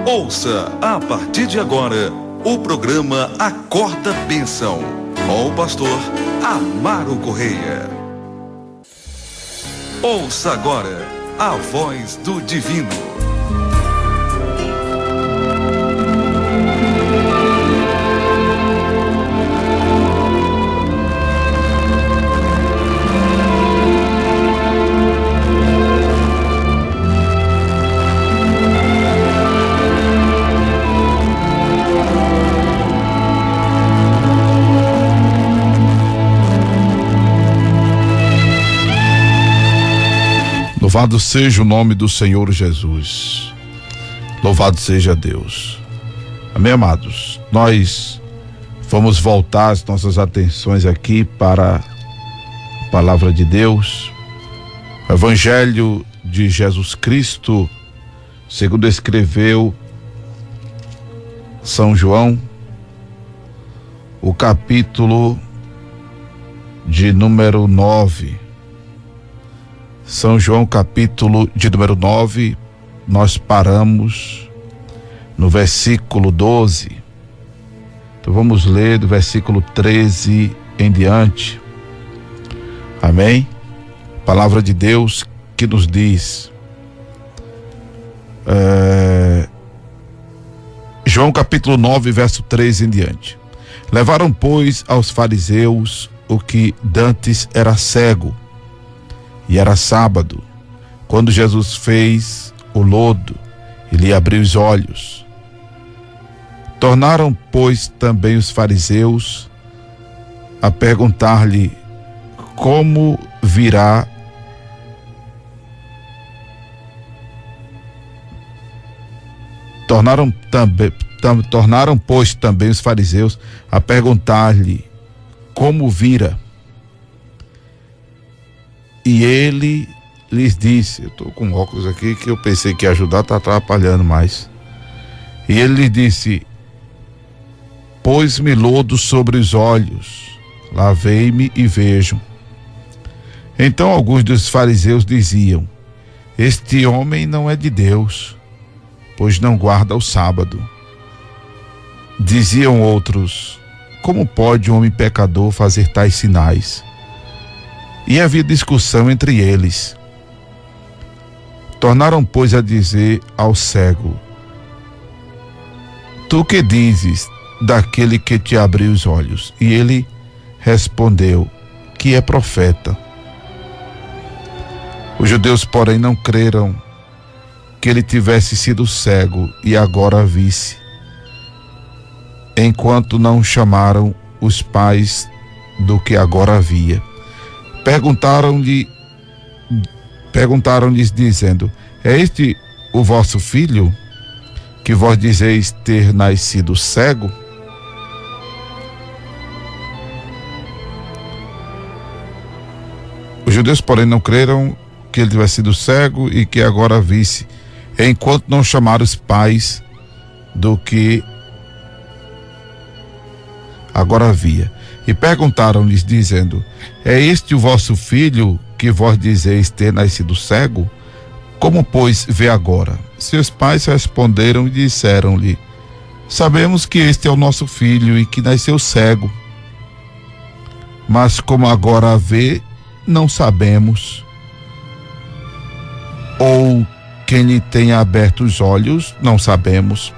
Ouça a partir de agora o programa Acorda Bênção, com o pastor Amaro Correia. Ouça agora a voz do divino. Louvado seja o nome do Senhor Jesus. Louvado seja Deus. Amém, amados? Nós vamos voltar as nossas atenções aqui para a palavra de Deus. O Evangelho de Jesus Cristo, segundo escreveu São João, o capítulo de número 9. São João, capítulo de número 9, nós paramos no versículo 12. Então vamos ler do versículo 13 em diante. Amém? Palavra de Deus que nos diz, João capítulo 9, verso 13 em diante. Levaram, pois, aos fariseus o que dantes era cego, e era sábado, quando Jesus fez o lodo e lhe abriu os olhos. Tornaram, pois, também os fariseus a perguntar-lhe como virá. Tornaram, pois, também os fariseus a perguntar-lhe como vira. E ele lhes disse, eu estou com óculos aqui que eu pensei que ia ajudar, está atrapalhando mais. E ele lhes disse, pôs-me lodo sobre os olhos, lavei-me e vejo. Então alguns dos fariseus diziam, este homem não é de Deus, pois não guarda o sábado. Diziam outros, como pode um homem pecador fazer tais sinais? E havia discussão entre eles. Tornaram, pois, a dizer ao cego, tu que dizes daquele que te abriu os olhos? E ele respondeu, que é profeta. Os judeus, porém, não creram que ele tivesse sido cego e agora visse, enquanto não chamaram os pais do que agora via. Perguntaram-lhes dizendo, é este o vosso filho, que vós dizeis ter nascido cego? Os judeus, porém, não creram que ele tivesse sido cego e que agora visse, enquanto não chamaram os pais do que agora via. E perguntaram-lhes dizendo, é este o vosso filho que vós dizeis ter nascido cego? Como, pois, vê agora? Seus pais responderam e disseram-lhe, sabemos que este é o nosso filho e que nasceu cego. Mas como agora vê, não sabemos. Ou quem lhe tenha aberto os olhos, não sabemos.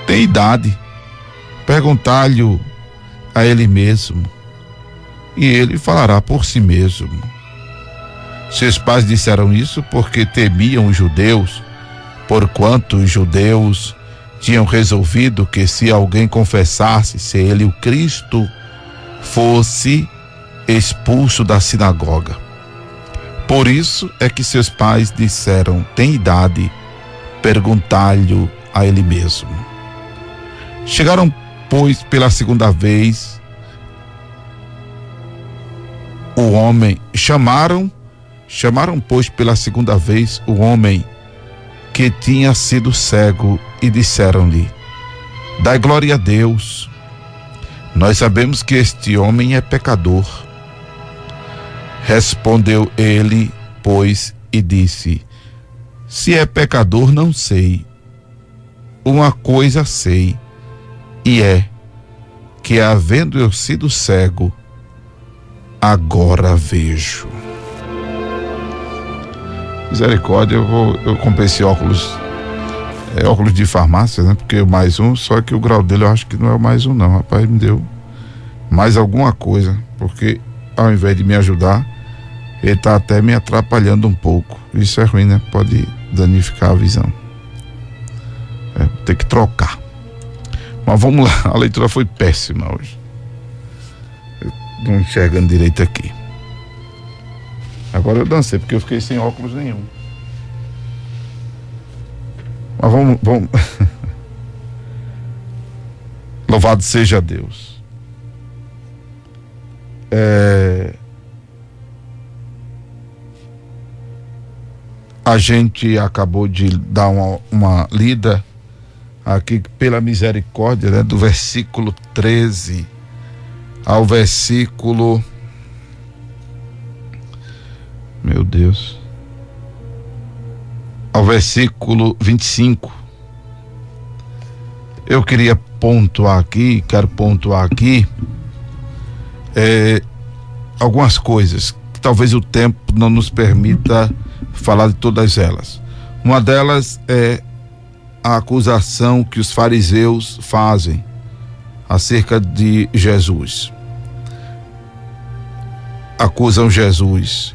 Tem idade. Perguntai-lhe a ele mesmo, e ele falará por si mesmo. Seus pais disseram isso porque temiam os judeus, porquanto os judeus tinham resolvido que se alguém confessasse ser ele o Cristo, fosse expulso da sinagoga. Por isso é que seus pais disseram, tem idade, perguntai-lhe a ele mesmo. Chegaram, pois, pela segunda vez o homem, chamaram, pois, pela segunda vez o homem que tinha sido cego e disseram-lhe, dai glória a Deus, nós sabemos que este homem é pecador. Respondeu ele, pois, e disse, se é pecador, não sei. uma coisa sei, e é que, havendo eu sido cego, agora vejo. Misericórdia, eu comprei esse óculos, óculos de farmácia, né? Porque o mais um, só que o grau dele eu acho que não é o mais um não, rapaz, me deu mais alguma coisa, porque ao invés de me ajudar, ele tá até me atrapalhando um pouco. Isso é ruim, né? Pode danificar a visão. Vou ter que trocar. Mas vamos lá, a leitura foi péssima hoje. Eu não enxergando direito aqui. Agora eu dancei, porque eu fiquei sem óculos nenhum. Mas vamos. Louvado seja Deus. A gente acabou de dar uma lida aqui pela misericórdia, né, do versículo 13 ao versículo, meu Deus, ao versículo 25. Eu quero pontuar aqui algumas coisas que talvez o tempo não nos permita falar de todas elas. Uma delas é a acusação que os fariseus fazem acerca de Jesus. Acusam Jesus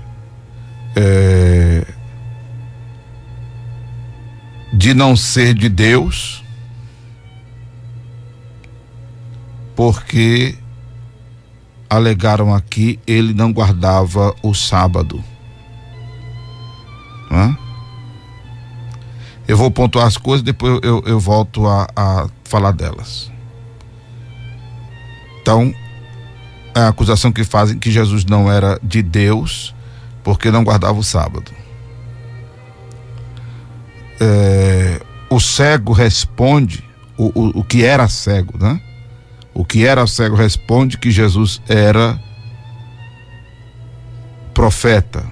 de não ser de Deus, porque alegaram aqui, ele não guardava o sábado. Eu vou pontuar as coisas, depois eu volto a falar delas. Então, a acusação que fazem que Jesus não era de Deus porque não guardava o sábado. O cego responde, o que era cego, né? O que era cego responde que Jesus era profeta.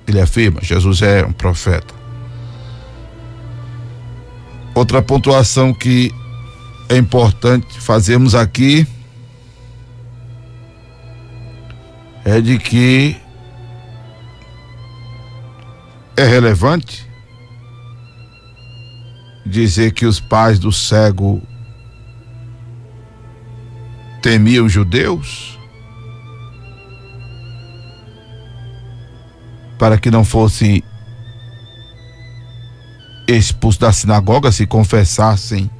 Ele afirma, Jesus é um profeta. Outra pontuação que é importante fazermos aqui é de que é relevante dizer que os pais do cego temiam os judeus para que não fosse expulso da sinagoga se confessassem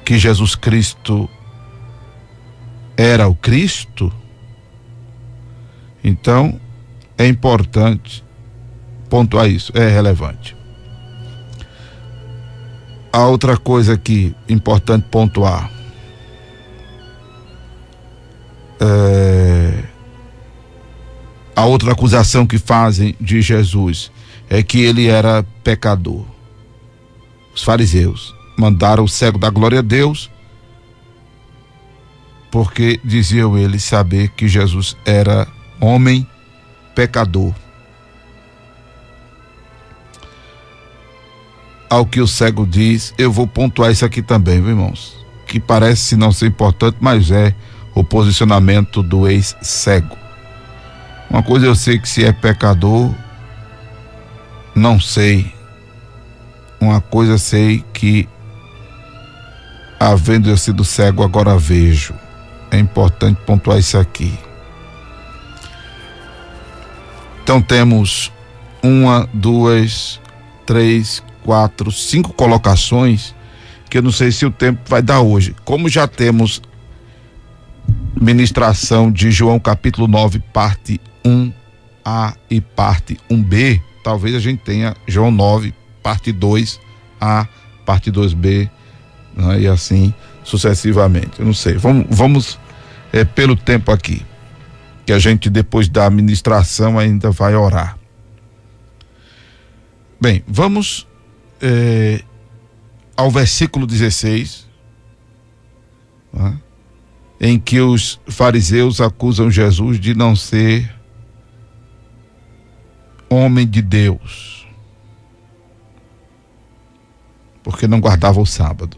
que Jesus Cristo era o Cristo. Então é importante pontuar isso, é relevante. A outra coisa que é importante pontuar a outra acusação que fazem de Jesus é que ele era pecador. Os fariseus mandaram o cego dar glória a Deus porque diziam eles saber que Jesus era homem pecador. Ao que o cego diz, eu vou pontuar isso aqui também, viu, irmãos? Que parece não ser importante, mas é o posicionamento do ex-cego. Uma coisa eu sei, que se é pecador, não sei. Uma coisa sei, que havendo eu sido cego, agora vejo. É importante pontuar isso aqui. Então temos 1, 2, 3, 4, 5 colocações que eu não sei se o tempo vai dar hoje. Como já temos ministração de João capítulo 9, parte 1A e parte 1B, talvez a gente tenha João 9, parte 2A, parte 2B, né? E assim sucessivamente. Eu não sei. Vamos pelo tempo aqui, que a gente depois da ministração ainda vai orar. Bem, vamos ao versículo 16, né? Em que os fariseus acusam Jesus de não ser homem de Deus. porque não guardava o sábado.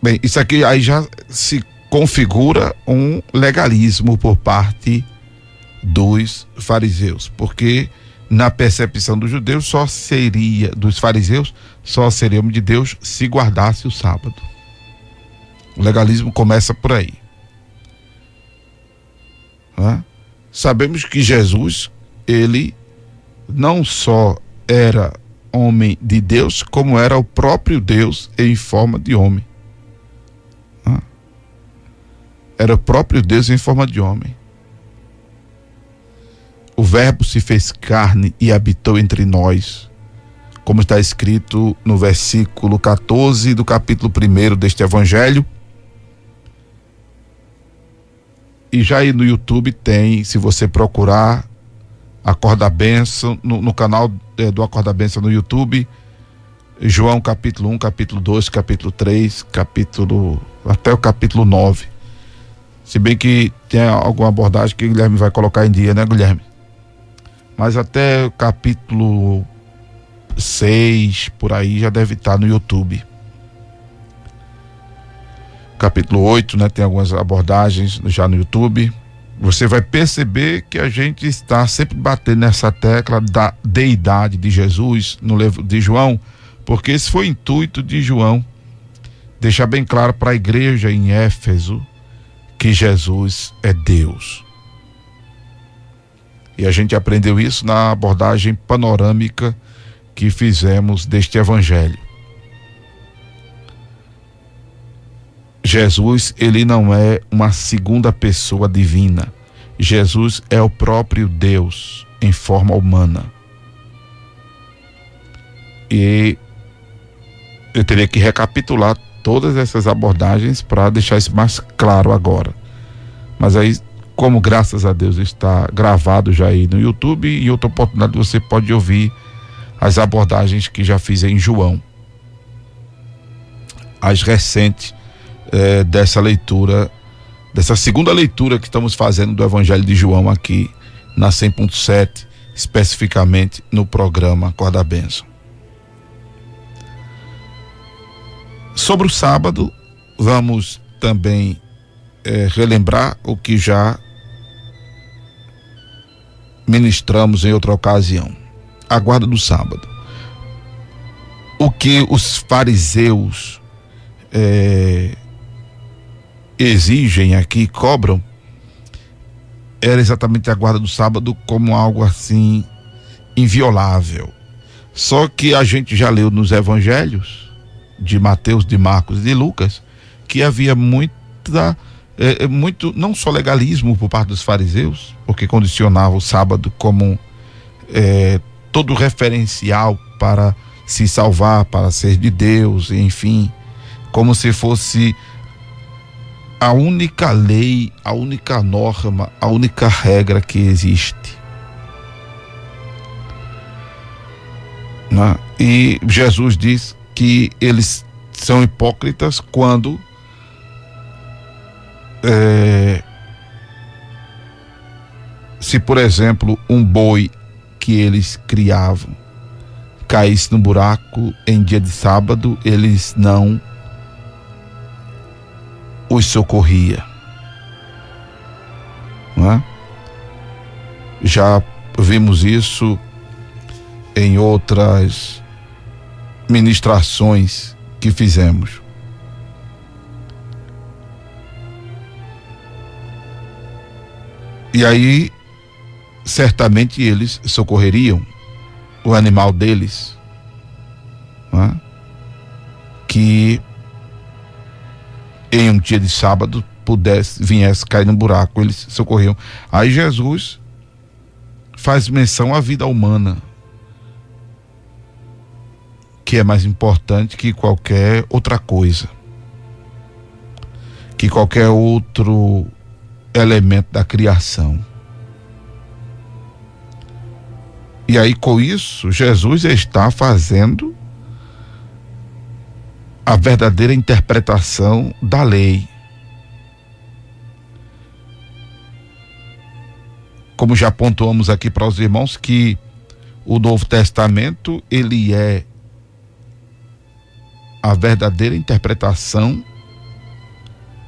Bem, isso aqui aí já se configura um legalismo por parte dos fariseus, porque na percepção dos judeus dos fariseus, só seria homem de Deus se guardasse o sábado. O legalismo começa por aí. Sabemos que Jesus, ele não só era homem de Deus, como era o próprio Deus em forma de homem. Era o próprio Deus em forma de homem. O Verbo se fez carne e habitou entre nós, como está escrito no versículo 14 do capítulo 1 deste Evangelho. E já aí no YouTube tem, se você procurar Acorda Bênção, no canal do Acorda Bênção no YouTube, João capítulo 1, capítulo 2, capítulo 3, até o capítulo 9. Se bem que tem alguma abordagem que o Guilherme vai colocar em dia, né, Guilherme? Mas até o capítulo 6, por aí, já deve estar no YouTube. Capítulo 8, né? Tem algumas abordagens já no YouTube. Você vai perceber que a gente está sempre batendo nessa tecla da deidade de Jesus no livro de João, porque esse foi o intuito de João, deixar bem claro para a igreja em Éfeso que Jesus é Deus. E a gente aprendeu isso na abordagem panorâmica que fizemos deste Evangelho. Jesus, ele não é uma segunda pessoa divina. Jesus é o próprio Deus em forma humana. E eu teria que recapitular todas essas abordagens para deixar isso mais claro agora. Mas aí, como graças a Deus está gravado já aí no YouTube, e outra oportunidade você pode ouvir as abordagens que já fiz em João, as recentes, dessa leitura, dessa segunda leitura que estamos fazendo do Evangelho de João aqui na 100.7, especificamente no programa Acorda Bênção. Sobre o sábado, vamos também relembrar o que já ministramos em outra ocasião. A guarda do sábado. O que os fariseus exigem aqui, cobram, era exatamente a guarda do sábado como algo assim inviolável. Só que a gente já leu nos evangelhos de Mateus, de Marcos e de Lucas que havia muito não só legalismo por parte dos fariseus, porque condicionava o sábado como todo referencial para se salvar, para ser de Deus, enfim, como se fosse a única lei, a única norma, a única regra que existe. E Jesus diz que eles são hipócritas quando se, por exemplo, um boi que eles criavam caísse no buraco em dia de sábado, eles não os socorria. Já vimos isso em outras ministrações que fizemos. E aí, certamente eles socorreriam o animal deles, que em um dia de sábado viesse cair no buraco, eles socorriam. Aí Jesus faz menção à vida humana, que é mais importante que qualquer outra coisa, que qualquer outro elemento da criação. E aí, com isso, Jesus está fazendo a verdadeira interpretação da lei. Como já pontuamos aqui para os irmãos, que O Novo Testamento, ele é a verdadeira interpretação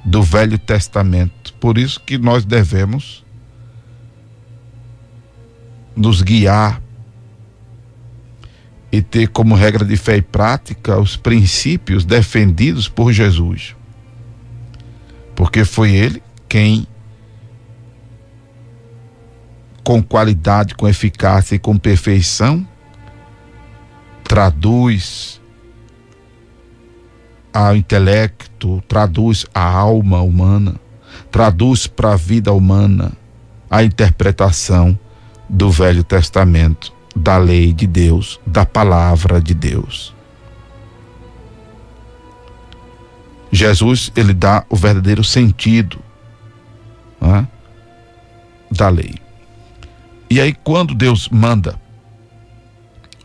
do Velho Testamento. Por isso que nós devemos nos guiar e ter como regra de fé e prática os princípios defendidos por Jesus. Porque foi ele quem, com qualidade, com eficácia e com perfeição, traduz ao intelecto, traduz a alma humana, traduz para a vida humana a interpretação do Velho Testamento, da lei de Deus, da palavra de Deus. Jesus, ele dá o verdadeiro sentido, né, da lei. E aí, quando Deus manda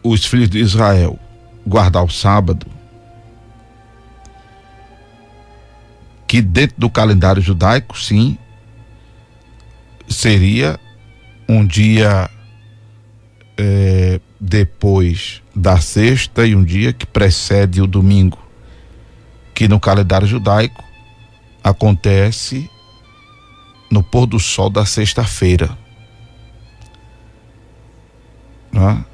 os filhos de Israel guardar o sábado, que dentro do calendário judaico, sim, seria um dia depois da sexta e um dia que precede o domingo, que no calendário judaico acontece no pôr do sol da sexta-feira. Né?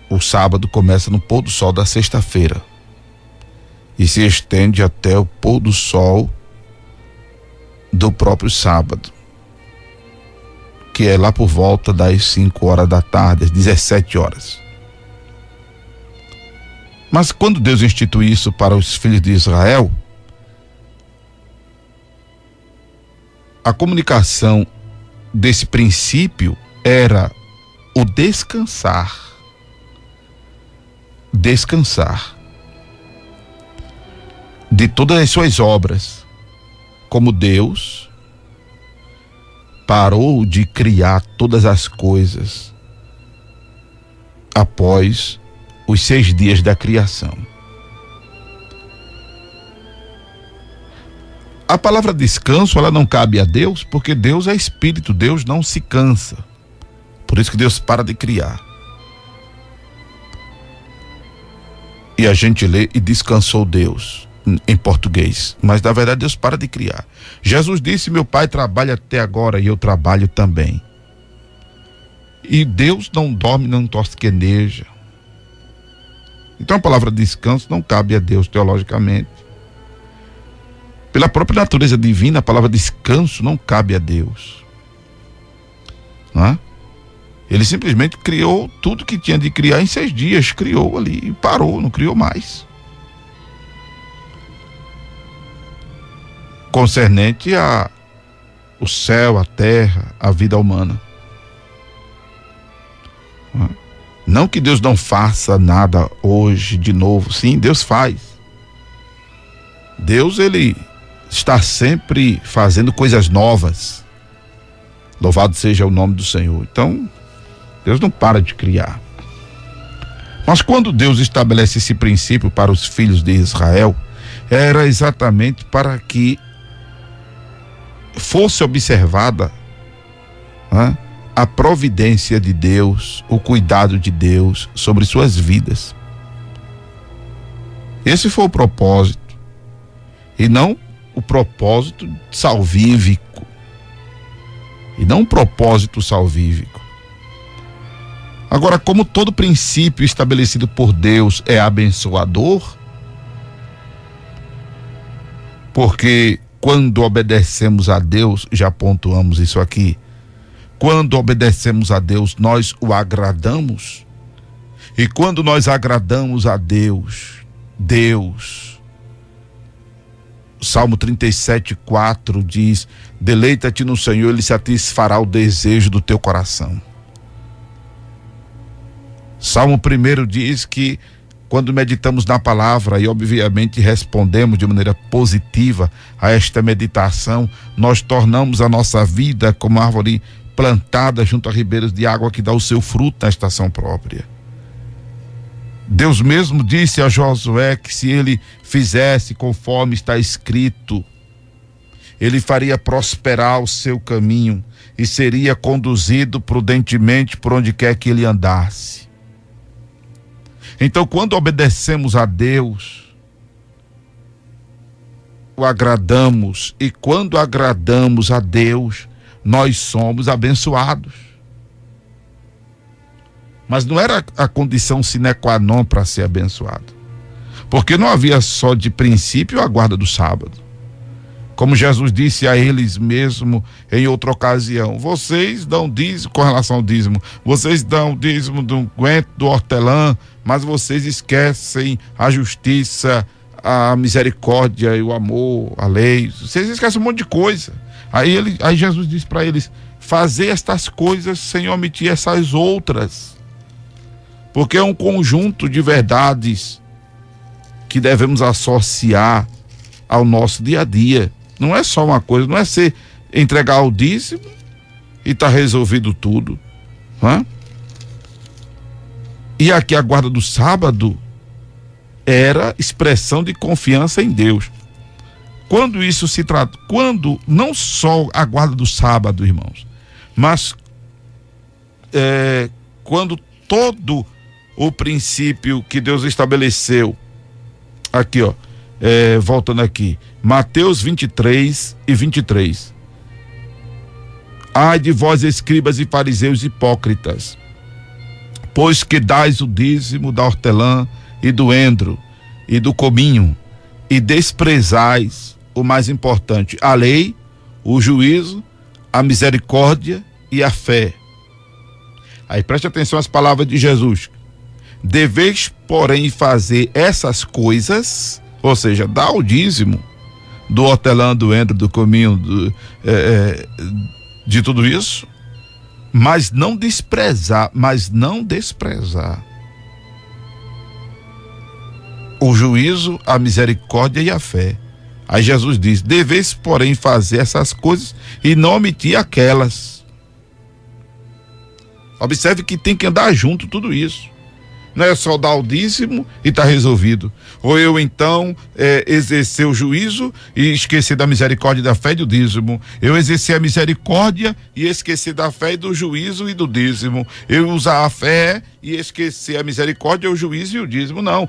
O sábado começa no pôr do sol da sexta-feira e se estende até o pôr do sol do próprio sábado, que é lá por volta das 5 horas da tarde, às 17 horas. Mas quando Deus institui isso para os filhos de Israel, a comunicação desse princípio era o descansar. Descansar de todas as suas obras, como Deus parou de criar todas as coisas após os 6 dias da criação. A palavra descanso, ela não cabe a Deus, porque Deus é espírito, Deus não se cansa. Por isso que Deus para de criar. E a gente lê e descansou Deus em português, mas na verdade Deus para de criar. Jesus disse: meu Pai trabalha até agora e eu trabalho também. E Deus não dorme, não tosqueneja. Então a palavra descanso não cabe a Deus teologicamente. Pela própria natureza divina, a palavra descanso não cabe a Deus. Não é? Ele simplesmente criou tudo que tinha de criar em 6 dias, criou ali e parou, não criou mais. Concernente o céu, a terra, a vida humana. Não que Deus não faça nada hoje de novo, sim, Deus faz. Deus, ele está sempre fazendo coisas novas. Louvado seja o nome do Senhor. Então, Deus não para de criar. Mas quando Deus estabelece esse princípio para os filhos de Israel, era exatamente para que fosse observada, né, a providência de Deus, o cuidado de Deus sobre suas vidas. Esse foi o propósito, e não o propósito salvífico, e não um propósito salvífico. Agora, como todo princípio estabelecido por Deus é abençoador, porque quando obedecemos a Deus, já pontuamos isso aqui, quando obedecemos a Deus, nós o agradamos, e quando nós agradamos a Deus, Salmo 37:4 diz: deleita-te no Senhor, Ele satisfará o desejo do teu coração. Salmo 1 diz que quando meditamos na palavra e obviamente respondemos de maneira positiva a esta meditação, nós tornamos a nossa vida como árvore plantada junto a ribeiros de água que dá o seu fruto na estação própria. Deus mesmo disse a Josué que se ele fizesse conforme está escrito, ele faria prosperar o seu caminho e seria conduzido prudentemente por onde quer que ele andasse. Então, quando obedecemos a Deus, o agradamos, e quando agradamos a Deus, nós somos abençoados. Mas não era a condição sine qua non para ser abençoado, porque não havia só de princípio a guarda do sábado. Como Jesus disse a eles mesmo em outra ocasião: vocês dão dízimo, com relação ao dízimo, vocês dão dízimo do unguento, do hortelã, mas vocês esquecem a justiça, a misericórdia e o amor, a lei. Vocês esquecem um monte de coisa. Aí Jesus disse para eles: fazer estas coisas sem omitir essas outras, porque é um conjunto de verdades que devemos associar ao nosso dia a dia. Não é só uma coisa, não é ser entregar o dízimo e tá resolvido tudo, não é? E aqui a guarda do sábado era expressão de confiança em Deus. Quando isso se trata, quando não só a guarda do sábado, irmãos, mas quando todo o princípio que Deus estabeleceu, aqui voltando aqui, Mateus 23 e 23. Ai de vós, escribas e fariseus hipócritas, pois que dais o dízimo da hortelã e do endro e do cominho, e desprezais o mais importante, a lei, o juízo, a misericórdia e a fé. Aí preste atenção às palavras de Jesus: deveis, porém, fazer essas coisas, ou seja, dar o dízimo do hortelã, do endro, do cominho, de tudo isso, mas não desprezar o juízo, a misericórdia e a fé. Aí Jesus diz: deveis, porém, fazer essas coisas e não omitir aquelas. Observe que tem que andar junto tudo isso. Não é só dar o dízimo e está resolvido. Ou eu então exercer o juízo e esquecer da misericórdia, da fé e do dízimo. Eu exercer a misericórdia e esquecer da fé e do juízo e do dízimo. Eu usar a fé e esquecer a misericórdia, o juízo e o dízimo. Não,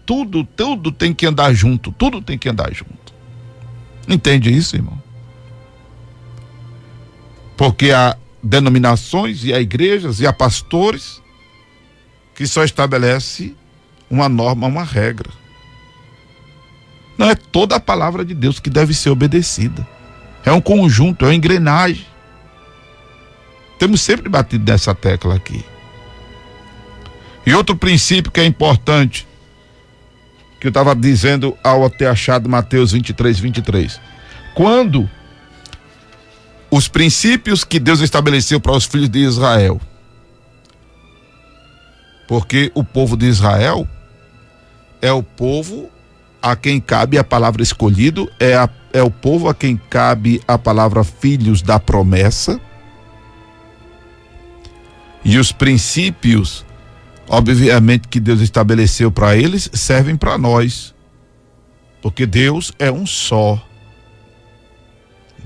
tudo tem que andar junto. Tudo tem que andar junto. Entende isso, irmão? Porque há denominações e há igrejas e há pastores que só estabelece uma norma, uma regra. Não é toda a palavra de Deus que deve ser obedecida. É um conjunto, é uma engrenagem. Temos sempre batido nessa tecla aqui. E outro princípio que é importante, que eu estava dizendo ao ter achado Mateus 23, 23. Quando os princípios que Deus estabeleceu para os filhos de Israel, porque o povo de Israel é o povo a quem cabe a palavra escolhido, é o povo a quem cabe a palavra filhos da promessa. E os princípios, obviamente, que Deus estabeleceu para eles, servem para nós, porque Deus é um só.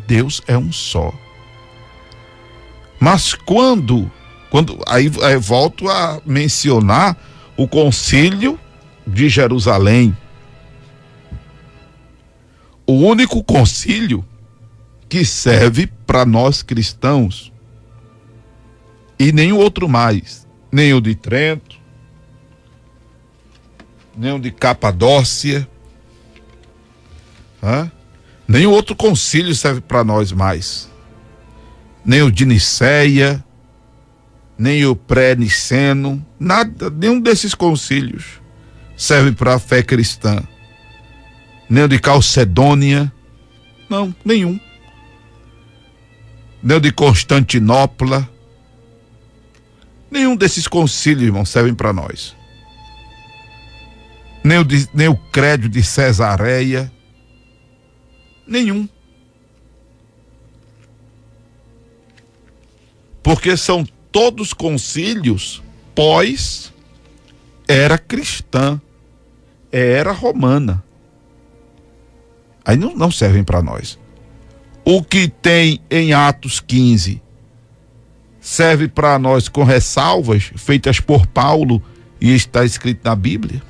Deus é um só. Mas quando aí volto a mencionar o Concílio de Jerusalém, o único concílio que serve para nós cristãos, e nenhum outro mais, nem o de Trento, nem o de Capadócia, nenhum outro concílio serve para nós mais, nem o de Niceia, nem o pré-niceno, nada, nenhum desses concílios serve para a fé cristã, nem o de Calcedônia, não, nenhum, nem o de Constantinopla, nenhum desses concílios, irmão, servem para nós, nem o credo de Cesareia, nenhum, porque são todos concílios pós-era cristã, era romana. Aí não servem para nós. o que tem em Atos 15 serve para nós com ressalvas feitas por Paulo e está escrito na Bíblia?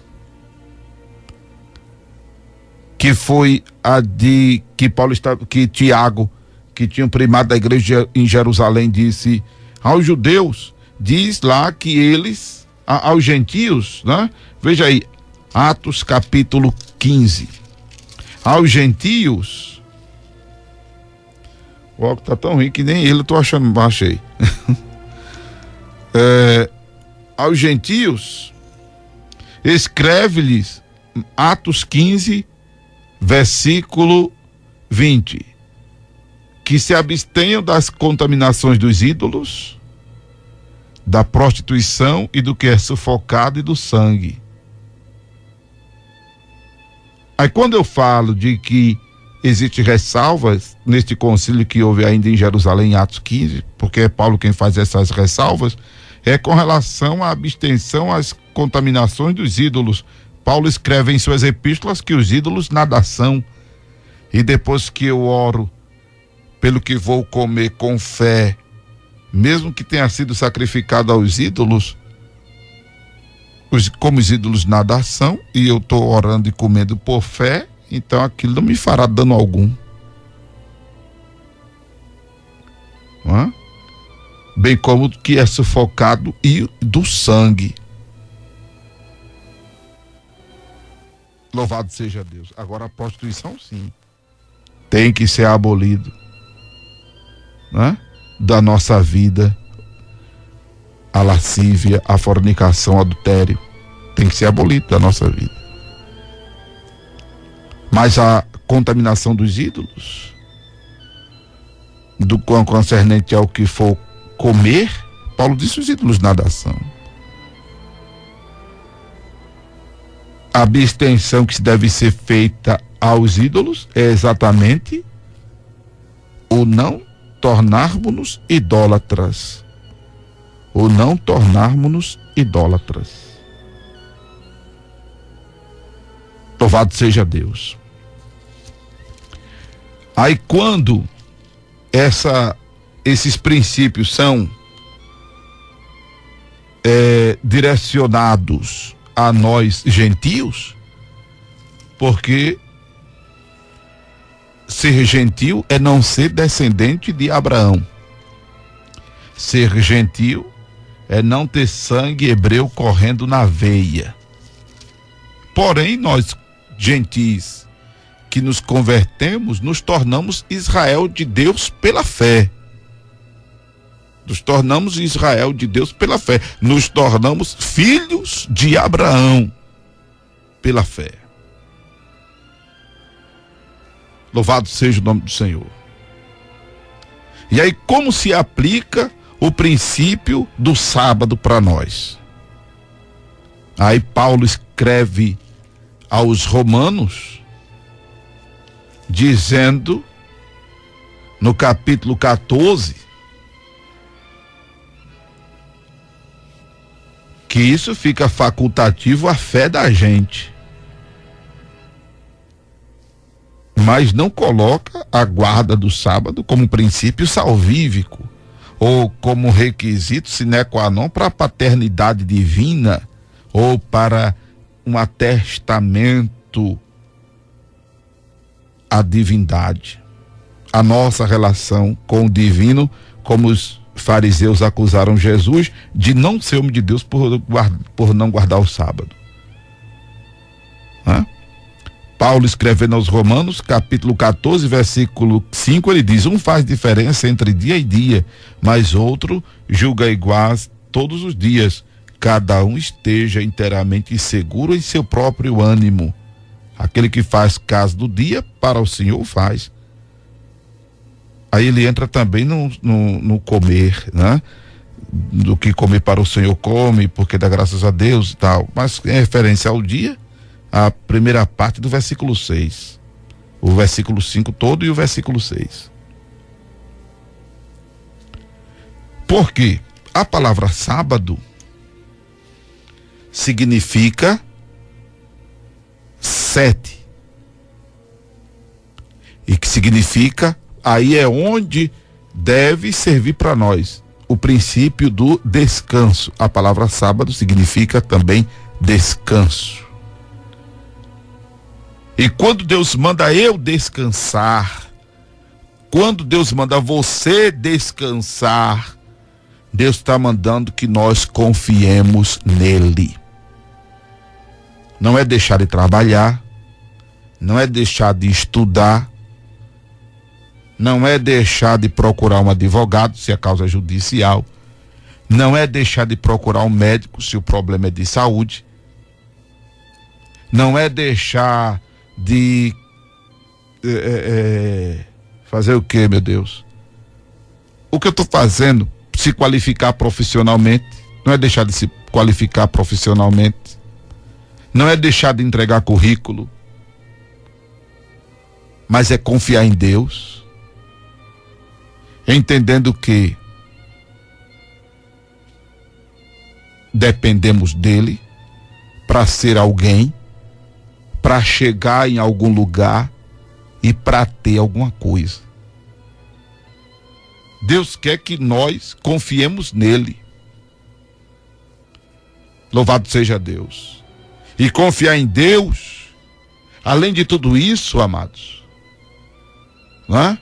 Que foi a de que Tiago, que tinha o primado da igreja em Jerusalém, disse aos judeus, diz lá que eles, aos gentios, né? Veja aí, Atos capítulo 15. Aos gentios, o óculos tá tão ruim que nem ele eu tô achando, achei. Aos gentios, escreve-lhes Atos 15, versículo 20, que se abstenham das contaminações dos ídolos, da prostituição e do que é sufocado e do sangue. Aí quando eu falo de que existem ressalvas neste concílio que houve ainda em Jerusalém, em Atos 15, porque é Paulo quem faz essas ressalvas, é com relação à abstenção às contaminações dos ídolos. Paulo escreve em suas epístolas que os ídolos nada são, e depois que eu oro pelo que vou comer com fé, mesmo que tenha sido sacrificado aos ídolos, como os ídolos nada são, e eu estou orando e comendo por fé, então aquilo não me fará dano algum. Não é? Bem como que é sufocado e do sangue. Louvado seja Deus. Agora a prostituição sim tem que ser abolido, né? Da nossa vida. A lascívia, a fornicação, o adultério tem que ser abolido da nossa vida. Mas a contaminação dos ídolos, do concernente ao que for comer, Paulo disse: os ídolos nada são. A abstenção que deve ser feita aos ídolos é exatamente o não tornarmos-nos idólatras. O não tornarmos-nos idólatras. Louvado seja Deus. Aí quando esses princípios são direcionados a nós gentios, porque ser gentil é não ser descendente de Abraão. Ser gentil é não ter sangue hebreu correndo na veia. Porém, nós gentis que nos convertemos, nos tornamos Israel de Deus pela fé. Nos tornamos Israel de Deus pela fé. Nos tornamos filhos de Abraão pela fé. Louvado seja o nome do Senhor. E aí, como se aplica o princípio do sábado para nós? Aí Paulo escreve aos Romanos, dizendo no capítulo 14, que isso fica facultativo à fé da gente, mas não coloca a guarda do sábado como princípio salvífico ou como requisito sine qua non para a paternidade divina ou para um atestamento à divindade. A nossa relação com o divino, como os fariseus acusaram Jesus de não ser homem de Deus por não guardar o sábado. Paulo, escrevendo aos Romanos, capítulo 14, versículo 5, ele diz: um faz diferença entre dia e dia, mas outro julga iguais todos os dias. Cada um esteja inteiramente seguro em seu próprio ânimo. Aquele que faz caso do dia, para o Senhor faz. Aí ele entra também no comer, né? Do que comer para o Senhor come, porque dá graças a Deus e tal. Mas em referência ao dia, a primeira parte do versículo 6. O versículo 5 todo e o versículo 6. Por quê? A palavra sábado significa 7. E que significa aí é onde deve servir para nós o princípio do descanso. A palavra sábado significa também descanso. E quando Deus manda eu descansar, quando Deus manda você descansar, Deus está mandando que nós confiemos nele. Não é deixar de trabalhar, não é deixar de estudar, não é deixar de procurar um advogado se a causa é judicial, não é deixar de procurar um médico se o problema é de saúde, não é deixar de fazer o quê, meu Deus? O que eu estou fazendo? Se qualificar profissionalmente. Não é deixar de se qualificar profissionalmente, não é deixar de entregar currículo, mas é confiar em Deus, entendendo que dependemos dele para ser alguém, para chegar em algum lugar e para ter alguma coisa. Deus quer que nós confiemos nele. Louvado seja Deus. E confiar em Deus, além de tudo isso, amados, não é?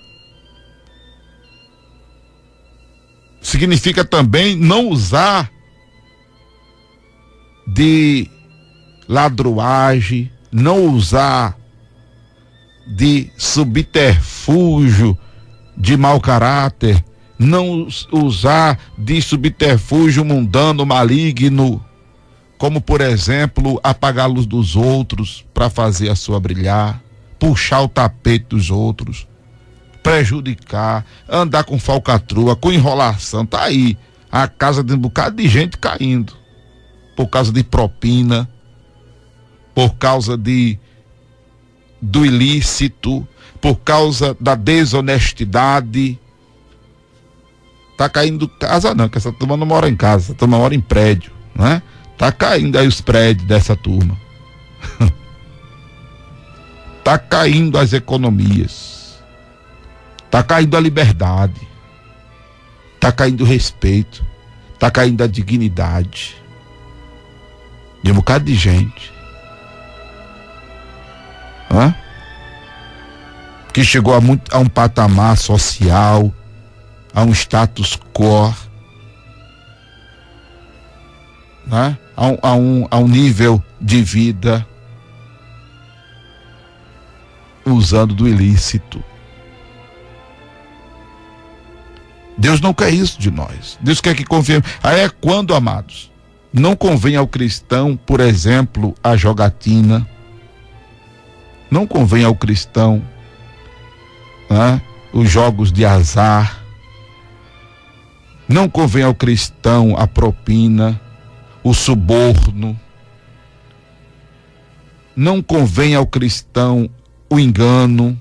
Significa também não usar de ladruagem, não usar de subterfúgio, de mau caráter, não usar de subterfúgio mundano, maligno, como por exemplo, apagar a luz dos outros para fazer a sua brilhar, puxar o tapete dos outros, prejudicar, andar com falcatrua, com enrolação. Tá aí a casa de um bocado de gente caindo por causa de propina, por causa do ilícito, por causa da desonestidade. Tá caindo casa não, que essa turma não mora em casa, essa turma mora em prédio, né? Tá caindo aí os prédios dessa turma. Tá caindo as economias. Tá caindo a liberdade. Tá caindo o respeito. Tá caindo a dignidade. De um bocado de gente. Que chegou a um patamar social, a um status quo, né? a um nível de vida usando do ilícito. Deus não quer isso de nós. Deus quer que confiemos. Aí é quando, amados, não convém ao cristão, por exemplo, a jogatina. Não convém ao cristão, né, os jogos de azar. Não convém ao cristão a propina, o suborno. Não convém ao cristão o engano,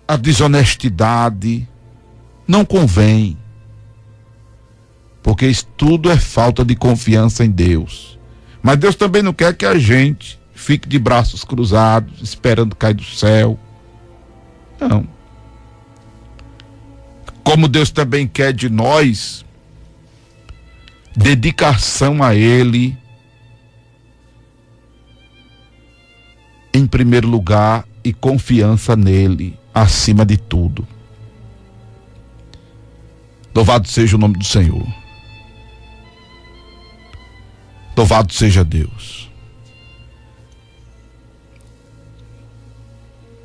a desonestidade. Não convém, porque isso tudo é falta de confiança em Deus. Mas Deus também não quer que a gente fique de braços cruzados, esperando cair do céu. Não. Como Deus também quer de nós dedicação a Ele, em primeiro lugar, e confiança nele, acima de tudo. Louvado seja o nome do Senhor. Louvado seja Deus.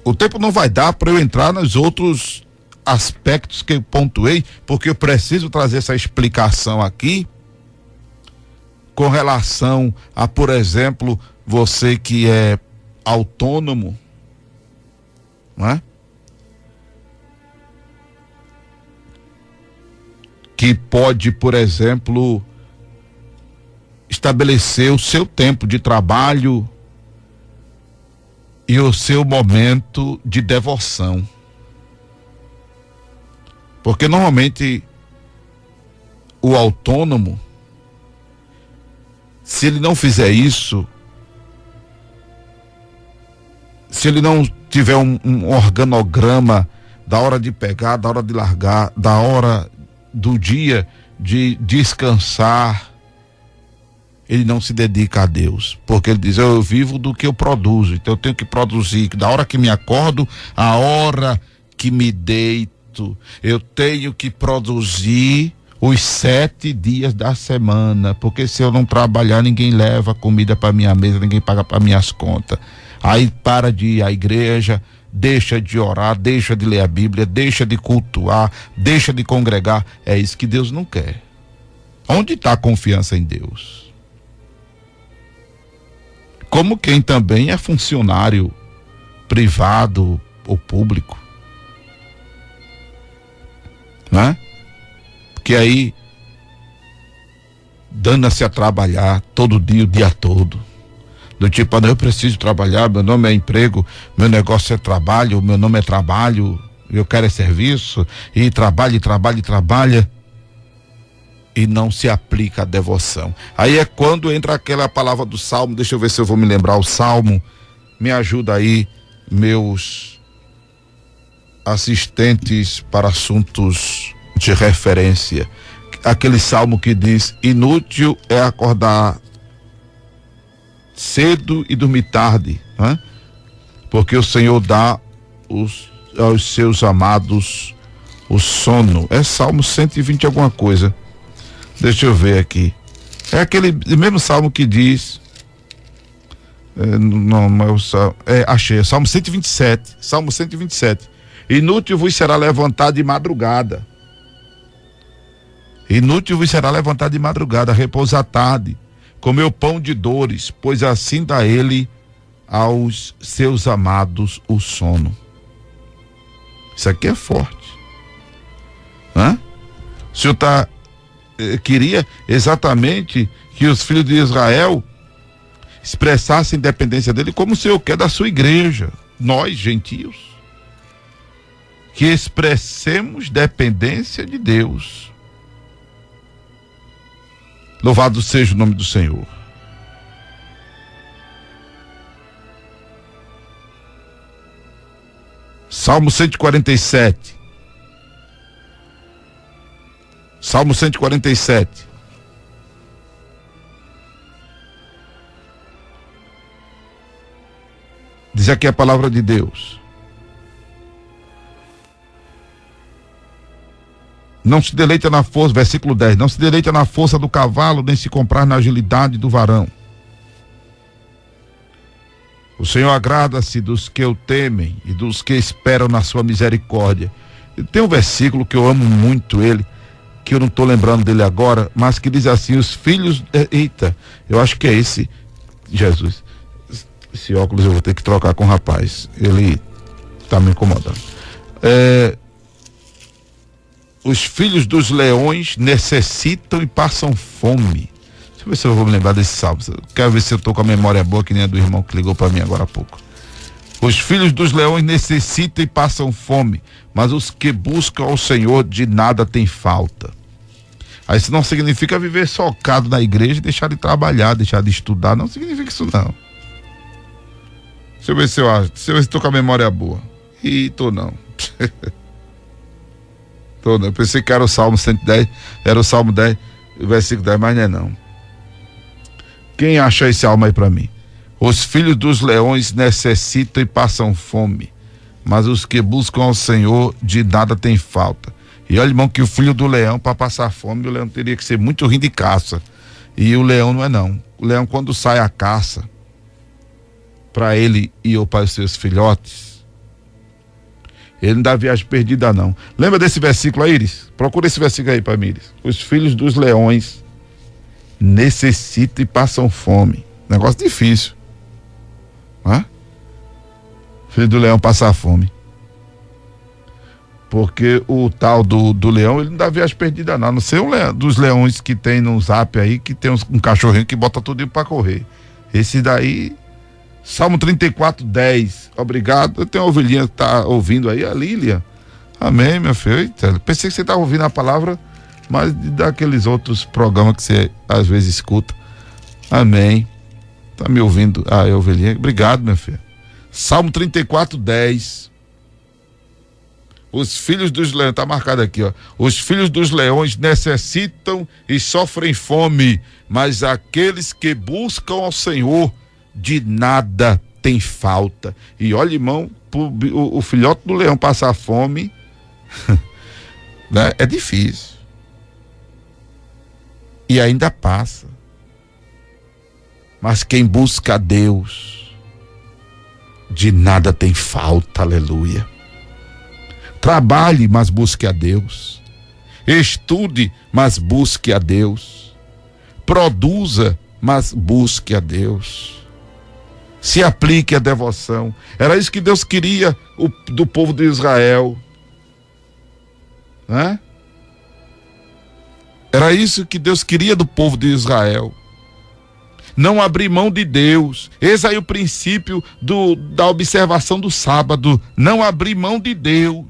O tempo não vai dar para eu entrar nos outros aspectos que eu pontuei, porque eu preciso trazer essa explicação aqui com relação a, por exemplo, você que é autônomo, não é? Que pode, por exemplo, estabelecer o seu tempo de trabalho e o seu momento de devoção. Porque normalmente o autônomo, se ele não fizer isso, se ele não tiver um organograma da hora de pegar, da hora de largar, da hora do dia de descansar, ele não se dedica a Deus, porque ele diz: eu vivo do que eu produzo, então eu tenho que produzir da hora que me acordo, a hora que me deito, eu tenho que produzir os 7 dias da semana, porque se eu não trabalhar, ninguém leva comida para minha mesa, ninguém paga para minhas contas. Aí para de ir à igreja, deixa de orar, deixa de ler a Bíblia, deixa de cultuar, deixa de congregar. É isso que Deus não quer. Onde está a confiança em Deus? Como quem também é funcionário privado ou público, né? Porque aí dana-se a trabalhar todo dia, o dia todo, do tipo: eu preciso trabalhar, meu nome é emprego, meu negócio é trabalho, meu nome é trabalho, eu quero é serviço, e trabalha, e não se aplica a devoção. Aí é quando entra aquela palavra do Salmo. Deixa eu ver se eu vou me lembrar o Salmo. Me ajuda aí, meus assistentes para assuntos de referência. Aquele Salmo que diz: inútil é acordar cedo e dormir tarde, né? Porque o Senhor dá aos seus amados o sono. É Salmo 120 alguma coisa. Deixa eu ver aqui. É aquele mesmo Salmo que diz... não é o Salmo... achei, Salmo 127. Salmo 127. Inútil vos será levantar de madrugada. Inútil vos será levantar de madrugada, repousar à tarde, comer pão de dores, pois assim dá ele aos seus amados o sono. Isso aqui é forte, né? O Senhor queria exatamente que os filhos de Israel expressassem dependência dele, como o Senhor quer da sua igreja, nós gentios, que expressemos dependência de Deus. Louvado seja o nome do Senhor. Salmo 147. Salmo 147. Diz aqui a palavra de Deus: não se deleita na força, versículo 10, não se deleita na força do cavalo, nem se comprar na agilidade do varão. O Senhor agrada-se dos que o temem e dos que esperam na sua misericórdia. E tem um versículo que eu amo muito ele, que eu não estou lembrando dele agora, mas que diz assim: os filhos... Eita, eu acho que é esse, Jesus. Esse óculos eu vou ter que trocar com o rapaz, ele está me incomodando. Os filhos dos leões necessitam e passam fome. Deixa eu ver se eu vou me lembrar desse salmo. Quero ver se eu estou com a memória boa, que nem a do irmão que ligou para mim agora há pouco. Os filhos dos leões necessitam e passam fome, mas os que buscam ao Senhor de nada têm falta. Aí isso não significa viver socado na igreja e deixar de trabalhar, deixar de estudar. Não significa isso não. Deixa eu ver se eu acho. Deixa eu ver se estou com a memória boa. Ih, tô não. Tô não. Eu pensei que era o Salmo 110. Era o Salmo 10, versículo 10, mas não é não. Quem acha esse salmo aí para mim? Os filhos dos leões necessitam e passam fome, mas os que buscam ao Senhor de nada têm falta. E olha, irmão, que o filho do leão, para passar fome, o leão teria que ser muito ruim de caça. E o leão não é não. O leão, quando sai à caça, para ele e ou para os seus filhotes, ele não dá viagem perdida não. Lembra desse versículo aí, Iris? Procura esse versículo aí para mim, Iris. Os filhos dos leões necessitam e passam fome. Negócio difícil. Hã? Filho do leão passar fome. Porque o tal do leão, ele não dá viagem perdida não. Não sei dos leões que tem no Zap aí, que tem um cachorrinho que bota tudo para correr. Esse daí, Salmo 34, 10. Obrigado. Eu tenho uma ovelhinha que tá ouvindo aí, a Lília. Amém, meu filho. Eita, pensei que você estava ouvindo a palavra, mas daqueles outros programas que você às vezes escuta. Amém. Tá me ouvindo? Ah, é ovelhinha. Obrigado, meu filho. Salmo 34:10. Os filhos dos leões, tá marcado aqui, ó. Os filhos dos leões necessitam e sofrem fome, mas aqueles que buscam ao Senhor de nada tem falta. E olha, irmão, o filhote do leão passar fome, né? É difícil. E ainda passa. Mas quem busca a Deus, de nada tem falta, aleluia. Trabalhe, mas busque a Deus. Estude, mas busque a Deus. Produza, mas busque a Deus. Se aplique à devoção. Era isso que Deus queria do povo de Israel, né? Era isso que Deus queria do povo de Israel. Não abrir mão de Deus. Esse aí é o princípio da observação do sábado. Não abrir mão de Deus.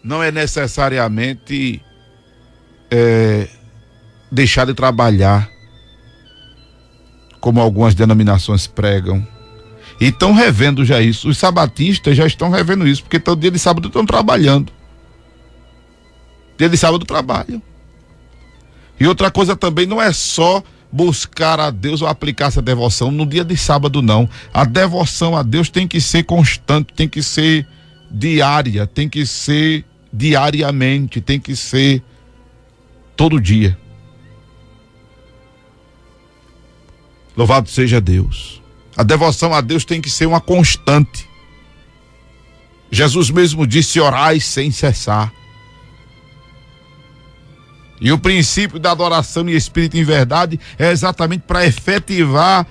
Não é necessariamente deixar de trabalhar, como algumas denominações pregam. E estão revendo já isso. Os sabatistas já estão revendo isso, porque todo dia de sábado estão trabalhando. Dia de sábado trabalham. E outra coisa também, não é só buscar a Deus ou aplicar essa devoção no dia de sábado, não. A devoção a Deus tem que ser constante, tem que ser diária, tem que ser diariamente, tem que ser todo dia. Louvado seja Deus. A devoção a Deus tem que ser uma constante. Jesus mesmo disse: orai sem cessar. E o princípio da adoração em espírito e em verdade é exatamente para efetivar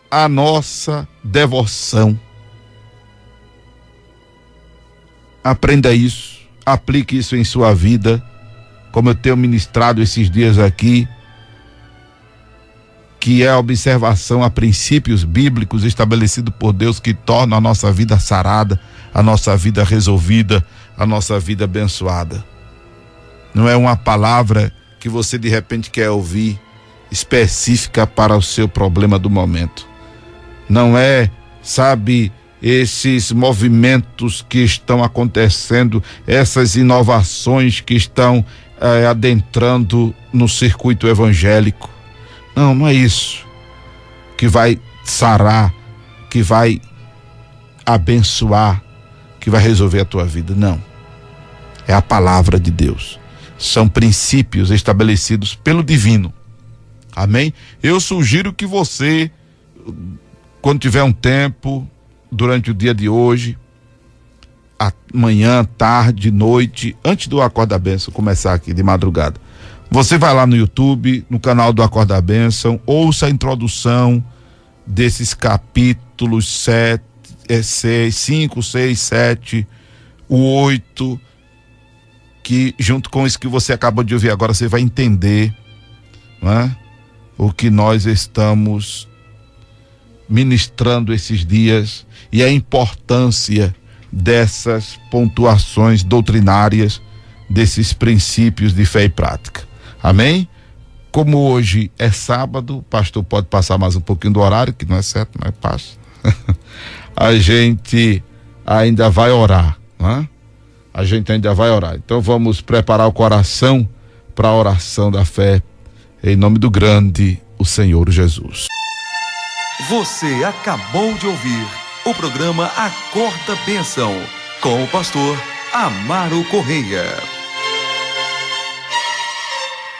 a nossa devoção. Aprenda isso, aplique isso em sua vida, como eu tenho ministrado esses dias aqui, que é a observação a princípios bíblicos estabelecidos por Deus, que tornam a nossa vida sarada, a nossa vida resolvida, a nossa vida abençoada. Não é uma palavra que você de repente quer ouvir específica para o seu problema do momento. Não é, sabe, esses movimentos que estão acontecendo, essas inovações que estão adentrando no circuito evangélico. Não, não é isso que vai sarar, que vai abençoar, que vai resolver a tua vida. Não. É a palavra de Deus. São princípios estabelecidos pelo divino. Amém? Eu sugiro que você, quando tiver um tempo, durante o dia de hoje, amanhã, tarde, noite, antes do Acorda Bênção começar aqui de madrugada, você vai lá no YouTube, no canal do Acorda Bênção, ouça a introdução desses capítulos 5, 6, 7, o 8, que junto com isso que você acabou de ouvir agora, você vai entender, né, o que nós estamos ministrando esses dias e a importância dessas pontuações doutrinárias, desses princípios de fé e prática. Amém? Como hoje é sábado, o pastor pode passar mais um pouquinho do horário, que não é certo, mas passa. A gente ainda vai orar, né? A gente ainda vai orar. Então vamos preparar o coração para a oração da fé, em nome do grande, o Senhor Jesus. Você acabou de ouvir o programa Acorda Bênção, com o pastor Amaro Correia.